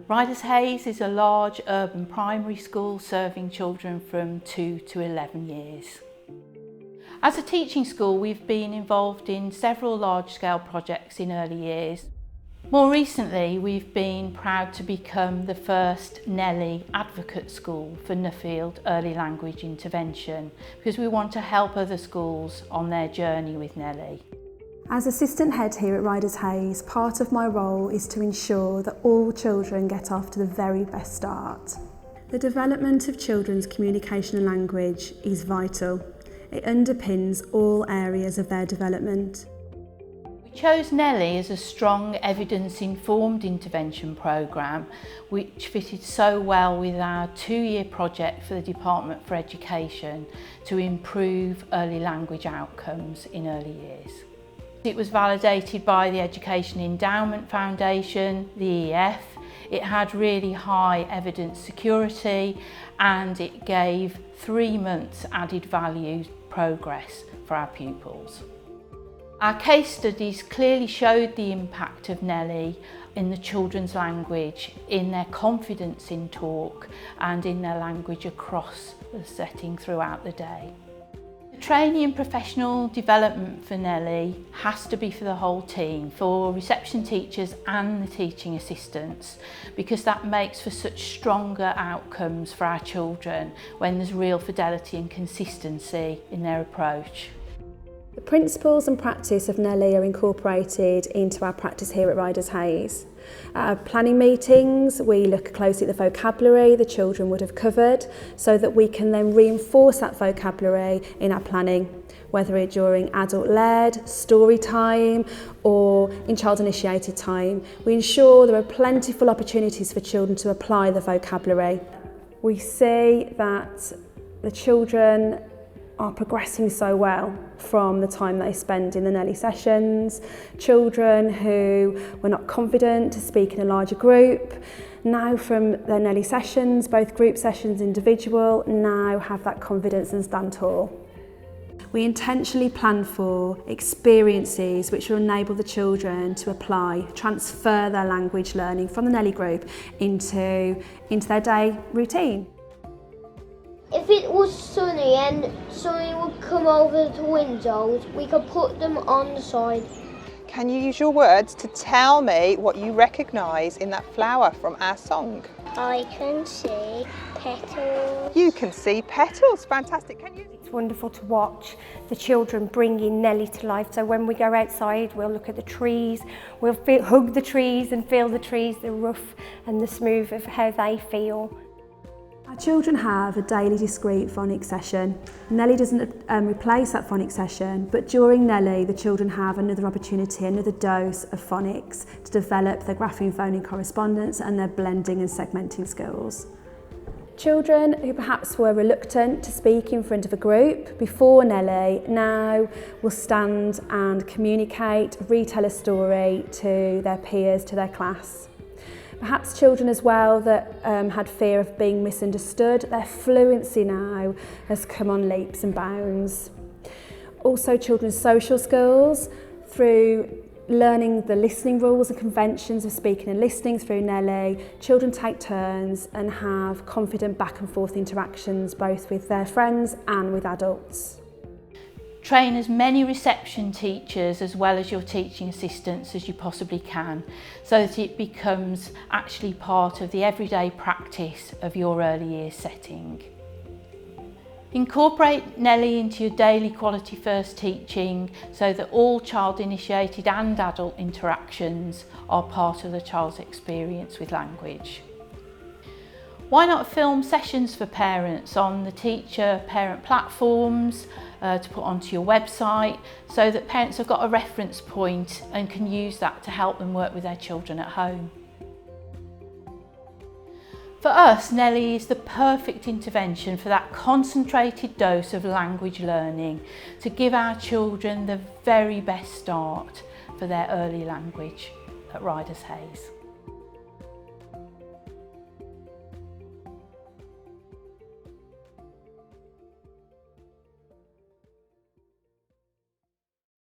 Ryders Hayes is a large urban primary school serving children from 2 to 11 years. As a teaching school, we've been involved in several large-scale projects in early years. More recently, we've been proud to become the first NEL advocate school for Nuffield Early Language Intervention because we want to help other schools on their journey with NEL. As assistant head here at Ryders Hayes, part of my role is to ensure that all children get off to the very best start. The development of children's communication and language is vital. It underpins all areas of their development. We chose NEL as a strong evidence-informed intervention programme which fitted so well with our 2-year project for the Department for Education to improve early language outcomes in early years. It was validated by the Education Endowment Foundation, the EF. It had really high evidence security and it gave 3 months added value progress for our pupils. Our case studies clearly showed the impact of NEL in the children's language, in their confidence in talk and in their language across the setting throughout the day. The training and professional development for NEL has to be for the whole team, for reception teachers and the teaching assistants, because that makes for such stronger outcomes for our children when there's real fidelity and consistency in their approach. The principles and practice of NEL are incorporated into our practice here at Ryders Hayes. At our planning meetings, we look closely at the vocabulary the children would have covered so that we can then reinforce that vocabulary in our planning, whether it's during adult-led, story time or in child-initiated time. We ensure there are plentiful opportunities for children to apply the vocabulary. We see that the children are progressing so well from the time they spend in the NEL sessions. Children who were not confident to speak in a larger group, now from their NEL sessions, both group sessions, individual, now have that confidence and stand tall. We intentionally plan for experiences which will enable the children to apply, transfer their language learning from the NEL group into their day routine. If it was sunny and something would come over the windows, we could put them on the side. Can you use your words to tell me what you recognise in that flower from our song? I can see petals. You can see petals, fantastic. Can you? It's wonderful to watch the children bringing NEL to life. So when we go outside, we'll look at the trees, we'll hug the trees and feel the trees, the rough and the smooth of how they feel. Our children have a daily discrete phonics session. NEL doesn't replace that phonics session, but during NEL the children have another opportunity, another dose of phonics to develop their grapheme phoneme correspondence and their blending and segmenting skills. Children who perhaps were reluctant to speak in front of a group before NEL now will stand and communicate, retell a story to their peers, to their class. Perhaps children as well that had fear of being misunderstood, their fluency now has come on leaps and bounds. Also children's social skills through learning the listening rules and conventions of speaking and listening through NEL. Children take turns and have confident back and forth interactions both with their friends and with adults. Train as many reception teachers as well as your teaching assistants as you possibly can so that it becomes actually part of the everyday practice of your early years setting. Incorporate NEL into your daily quality first teaching so that all child initiated and adult interactions are part of the child's experience with language. Why not film sessions for parents on the teacher-parent platforms to put onto your website so that parents have got a reference point and can use that to help them work with their children at home. For us, NEL is the perfect intervention for that concentrated dose of language learning to give our children the very best start for their early language at Ryders Hayes.